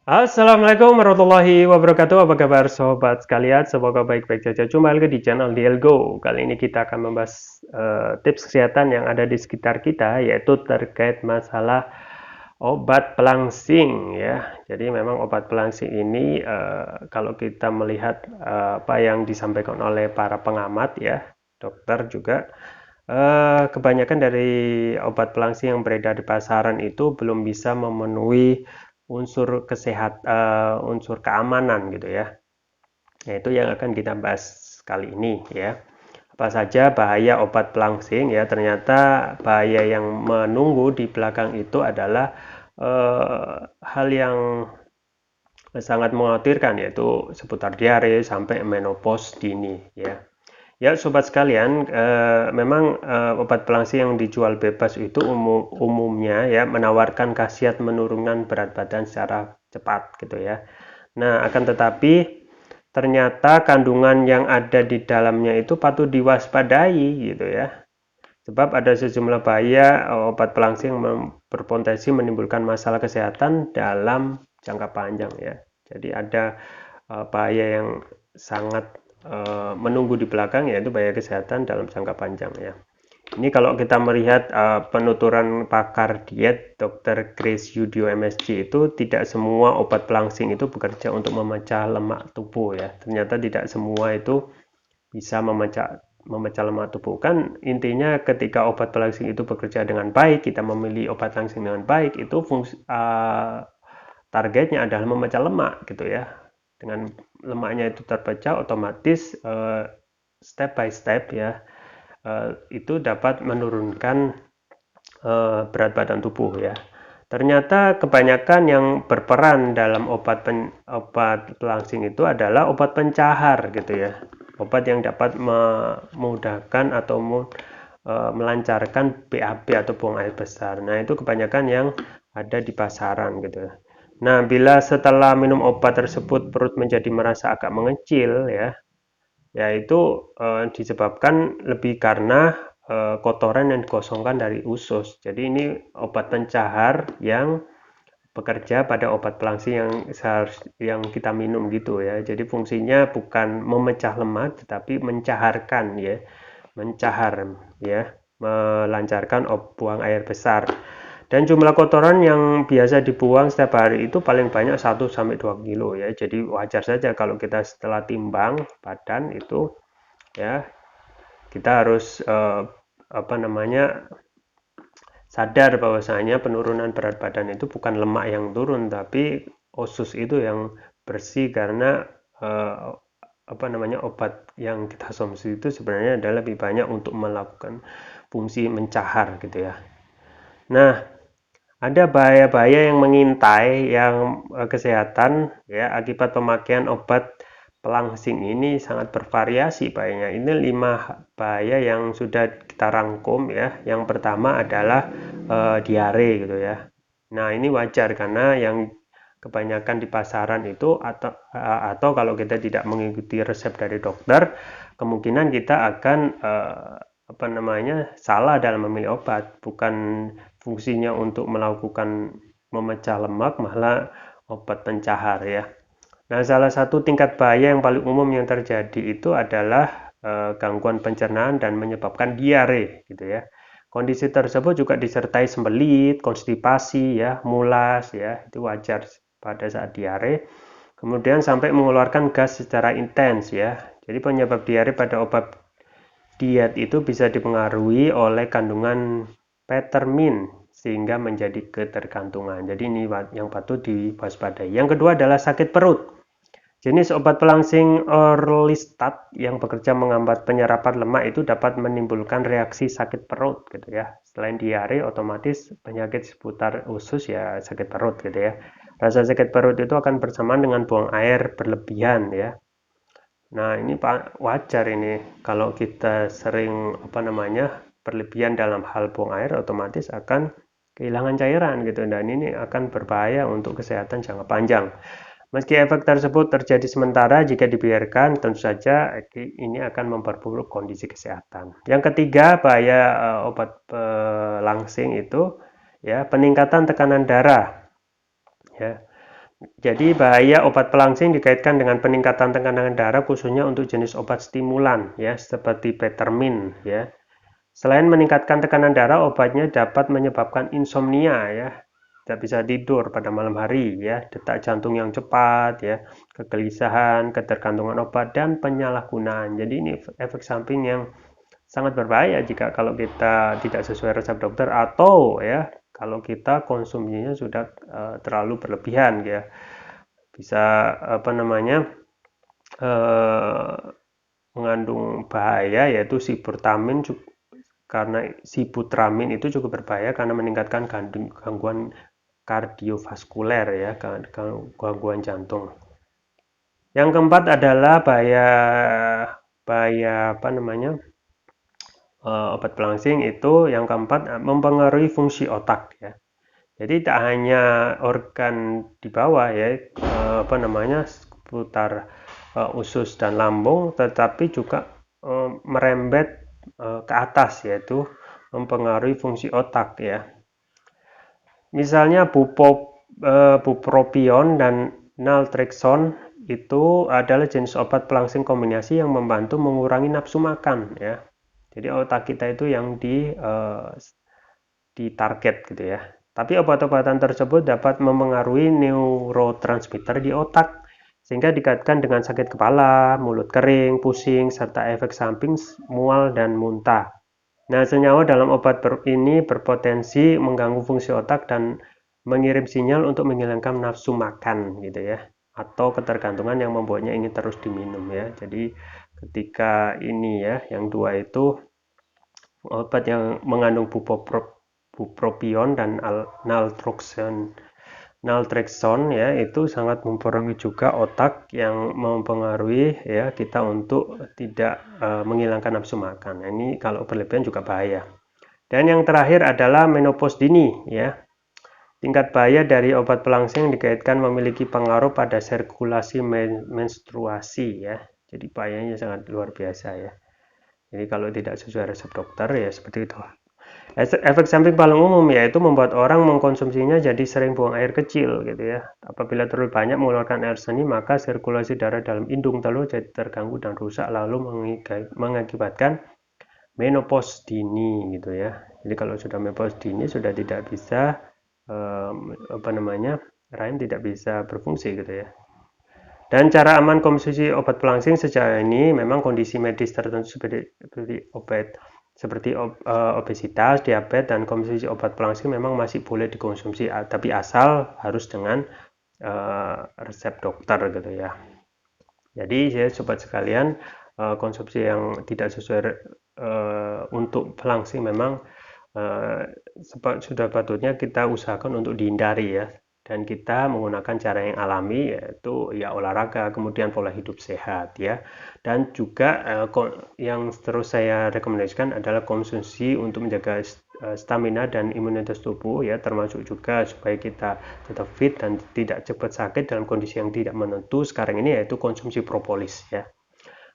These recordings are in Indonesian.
Assalamualaikum warahmatullahi wabarakatuh. Apa kabar sobat sekalian? Semoga baik-baik saja. Kembali lagi di channel Dielgo. Kali ini kita akan membahas tips kesehatan yang ada di sekitar kita, yaitu terkait masalah obat pelangsing ya. Jadi memang obat pelangsing ini kalau kita melihat apa yang disampaikan oleh para pengamat ya, dokter juga, kebanyakan dari obat pelangsing yang beredar di pasaran itu belum bisa memenuhi unsur keamanan gitu ya. Yaitu yang akan kita bahas kali ini ya. Apa saja bahaya obat pelangsing ya? Ternyata bahaya yang menunggu di belakang itu adalah hal yang sangat mengkhawatirkan, yaitu seputar diare sampai menopause dini ya. Ya, sobat sekalian, memang obat pelangsing yang dijual bebas itu umumnya ya menawarkan khasiat menurunkan berat badan secara cepat gitu ya. Nah, akan tetapi ternyata kandungan yang ada di dalamnya itu patut diwaspadai gitu ya. Sebab ada sejumlah bahaya obat pelangsing berpotensi menimbulkan masalah kesehatan dalam jangka panjang ya. Jadi ada bahaya yang sangat menunggu di belakang, yaitu bahaya kesehatan dalam jangka panjang ya. Ini kalau kita melihat penuturan pakar diet Dr. Grace Yudio MSc, itu tidak semua obat pelangsing itu bekerja untuk memecah lemak tubuh ya. Ternyata tidak semua itu bisa memecah lemak tubuh. Kan intinya ketika obat pelangsing itu bekerja dengan baik, kita memilih obat pelangsing dengan baik, itu targetnya adalah memecah lemak gitu ya. Dengan lemaknya itu terpecah, otomatis step by step ya, itu dapat menurunkan berat badan tubuh ya. Ternyata kebanyakan yang berperan dalam obat pelangsing itu adalah obat pencahar gitu ya. Obat yang dapat memudahkan atau melancarkan BAB atau buang air besar. Nah, itu kebanyakan yang ada di pasaran gitu ya. Nah, bila setelah minum obat tersebut perut menjadi merasa agak mengecil ya, yaitu disebabkan lebih karena kotoran yang dikosongkan dari usus. Jadi ini obat pencahar yang bekerja pada obat pelangsing yang kita minum gitu ya. Jadi fungsinya bukan memecah lemak tetapi mencaharkan ya, mencahar ya, melancarkan buang air besar. Dan jumlah kotoran yang biasa dibuang setiap hari itu paling banyak 1-2 kilo ya. Jadi wajar saja kalau kita setelah timbang badan itu ya, kita harus apa namanya, sadar bahwasanya penurunan berat badan itu bukan lemak yang turun, tapi usus itu yang bersih karena apa namanya, obat yang kita konsumsi itu sebenarnya adalah lebih banyak untuk melakukan fungsi mencahar gitu ya. Nah, ada bahaya-bahaya yang mengintai yang kesehatan ya akibat pemakaian obat pelangsing ini sangat bervariasi bahayanya. Ini 5 bahaya yang sudah kita rangkum ya. Yang pertama adalah diare gitu ya. Nah, ini wajar karena yang kebanyakan di pasaran itu atau kalau kita tidak mengikuti resep dari dokter, kemungkinan kita akan apa namanya, salah dalam memilih obat, bukan fungsinya untuk melakukan memecah lemak, malah obat pencahar ya. Nah, salah satu tingkat bahaya yang paling umum yang terjadi itu adalah gangguan pencernaan dan menyebabkan diare gitu ya. Kondisi tersebut juga disertai sembelit, konstipasi ya, mulas ya, itu wajar pada saat diare. Kemudian sampai mengeluarkan gas secara intens ya. Jadi penyebab diare pada obat diet itu bisa dipengaruhi oleh kandungan petermin sehingga menjadi ketergantungan. Jadi ini yang patut diwaspadai. Yang kedua adalah sakit perut. Jenis obat pelangsing Orlistat yang bekerja menghambat penyerapan lemak itu dapat menimbulkan reaksi sakit perut gitu ya. Selain diare, otomatis penyakit seputar usus ya sakit perut gitu ya. Rasa sakit perut itu akan bersamaan dengan buang air berlebihan ya. Nah, ini Pak wajar ini kalau kita sering apa namanya, berlebihan dalam hal buang air, otomatis akan kehilangan cairan gitu, dan ini akan berbahaya untuk kesehatan jangka panjang. Meski efek tersebut terjadi sementara, jika dibiarkan tentu saja ini akan memperburuk kondisi kesehatan. Yang ketiga, bahaya obat pelangsing itu ya peningkatan tekanan darah ya. Jadi bahaya obat pelangsing dikaitkan dengan peningkatan tekanan darah khususnya untuk jenis obat stimulan ya seperti Peppermint ya. Selain meningkatkan tekanan darah, obatnya dapat menyebabkan insomnia ya. Tidak bisa tidur pada malam hari ya, detak jantung yang cepat ya, kegelisahan, ketergantungan obat dan penyalahgunaan. Jadi ini efek samping yang sangat berbahaya jika kalau kita tidak sesuai resep dokter atau ya kalau kita konsumsinya sudah terlalu berlebihan ya. Bisa apa namanya? eh, mengandung bahaya yaitu sibutamin karena sibutramin itu cukup berbahaya karena meningkatkan gangguan kardiovaskuler ya, gangguan jantung. Yang keempat adalah bahaya bahaya apa namanya? Obat pelangsing itu yang keempat mempengaruhi fungsi otak ya. Jadi tak hanya organ di bawah ya, apa namanya seputar usus dan lambung, tetapi juga merembet ke atas yaitu mempengaruhi fungsi otak ya. Misalnya bupropion dan naltrexone itu adalah jenis obat pelangsing kombinasi yang membantu mengurangi nafsu makan ya. Jadi otak kita itu yang di target gitu ya. Tapi obat-obatan tersebut dapat memengaruhi neurotransmitter di otak sehingga dikaitkan dengan sakit kepala, mulut kering, pusing, serta efek samping mual dan muntah. Nah, senyawa dalam obat ini berpotensi mengganggu fungsi otak dan mengirim sinyal untuk menghilangkan nafsu makan gitu ya, atau ketergantungan yang membuatnya ingin terus diminum ya. Jadi ketika ini ya, yang dua itu obat yang mengandung bupropion dan naltrexone ya itu sangat mempengaruhi juga otak yang mempengaruhi ya kita untuk tidak menghilangkan nafsu makan. Nah, ini kalau berlebihan juga bahaya. Dan yang terakhir adalah menopause dini ya. Tingkat bahaya dari obat pelangsing dikaitkan memiliki pengaruh pada sirkulasi menstruasi ya. Jadi bahayanya sangat luar biasa ya. Jadi kalau tidak sesuai resep dokter ya seperti itu. Efek samping paling umum yaitu membuat orang mengkonsumsinya jadi sering buang air kecil gitu ya. Apabila terlalu banyak mengeluarkan air seni, maka sirkulasi darah dalam indung telur jadi terganggu dan rusak lalu mengakibatkan menopause dini gitu ya. Jadi kalau sudah menopause dini sudah tidak bisa apa namanya? rahim tidak bisa berfungsi gitu ya. Dan cara aman konsumsi obat pelangsing sejauh ini memang kondisi medis tertentu seperti obesitas, diabetes, dan konsumsi obat pelangsing memang masih boleh dikonsumsi, tapi asal harus dengan resep dokter gitu ya. Jadi ya sobat sekalian, konsumsi yang tidak sesuai untuk pelangsing memang sudah patutnya kita usahakan untuk dihindari ya. Dan kita menggunakan cara yang alami yaitu ya olahraga, kemudian pola hidup sehat ya. Dan juga yang terus saya rekomendasikan adalah konsumsi untuk menjaga stamina dan imunitas tubuh ya, termasuk juga supaya kita tetap fit dan tidak cepat sakit dalam kondisi yang tidak menentu sekarang ini yaitu konsumsi propolis ya.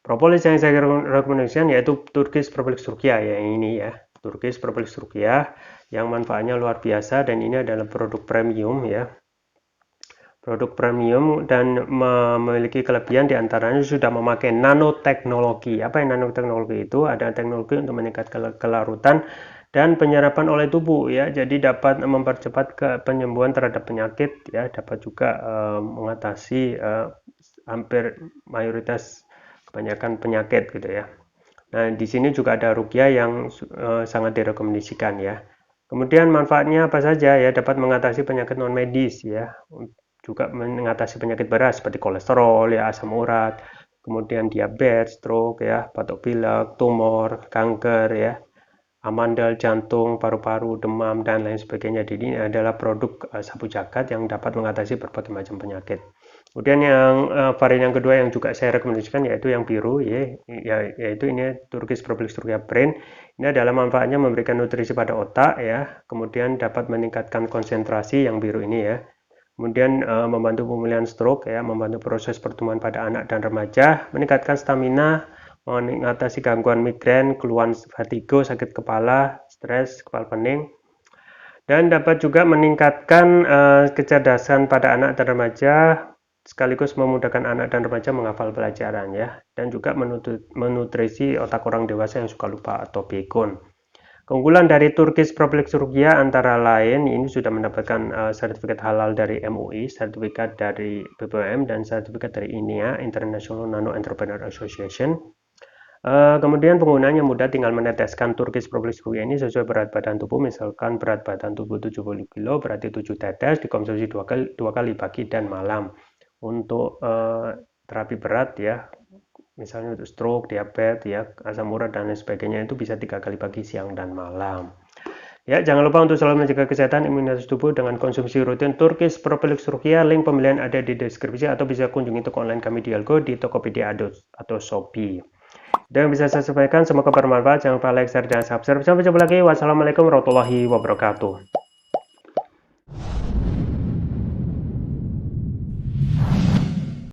Propolis yang saya rekomendasikan yaitu Turkish Propolis Turkiya ya, ini ya. Turkish Propolis Turkiya yang manfaatnya luar biasa dan ini adalah produk premium ya. Produk premium dan memiliki kelebihan diantaranya sudah memakai nanoteknologi. Apa yang nanoteknologi itu? Ada teknologi untuk meningkatkan kelarutan dan penyerapan oleh tubuh ya. Jadi dapat mempercepat penyembuhan terhadap penyakit ya. Dapat juga mengatasi hampir mayoritas kebanyakan penyakit gitu ya. Nah, di sini juga ada ruqyah yang sangat direkomendasikan ya. Kemudian manfaatnya apa saja ya? Dapat mengatasi penyakit non medis ya. Juga mengatasi penyakit berat seperti kolesterol ya, asam urat, kemudian diabetes, stroke ya, batuk pilek, tumor, kanker ya, amandel, jantung, paru-paru, demam dan lain sebagainya. Jadi ini adalah produk sapu jagat yang dapat mengatasi berbagai macam penyakit. Kemudian yang varian yang kedua yang juga saya rekomendasikan yaitu yang biru ya, yaitu ini Turkish Propolis Turkiya Brain. Ini adalah manfaatnya memberikan nutrisi pada otak ya, kemudian dapat meningkatkan konsentrasi yang biru ini ya. Kemudian membantu pemulihan stroke ya, membantu proses pertumbuhan pada anak dan remaja, meningkatkan stamina, mengatasi gangguan migrain, keluhan vertigo, sakit kepala, stres, kepala pening. dan dapat juga meningkatkan kecerdasan pada anak dan remaja, sekaligus memudahkan anak dan remaja menghafal pelajaran ya, dan juga menutrisi otak orang dewasa yang suka lupa atau pikun. Keunggulan dari Turkish Public Surgia antara lain ini sudah mendapatkan sertifikat halal dari MUI, sertifikat dari BPOM, dan sertifikat dari INEA International Nano Entrepreneur Association. Kemudian penggunanya mudah, tinggal meneteskan Turkish Public Surgia ini sesuai berat badan tubuh. Misalkan berat badan tubuh 70 kg, berarti 7 tetes, dikonsumsi dua kali pagi dan malam. Untuk terapi berat ya, misalnya untuk stroke, diabetes, ya, asam urat dan lain sebagainya, itu bisa 3 kali pagi, siang, dan malam. Ya, jangan lupa untuk selalu menjaga kesehatan imunitas tubuh dengan konsumsi rutin Turkish Propolis Rukia. Link pembelian ada di deskripsi atau bisa kunjungi toko online kami di Algo, di Tokopedia atau Shopee. Dan bisa saya sampaikan, semoga bermanfaat. Jangan lupa like, share, dan subscribe. Sampai jumpa lagi. Wassalamualaikum warahmatullahi wabarakatuh.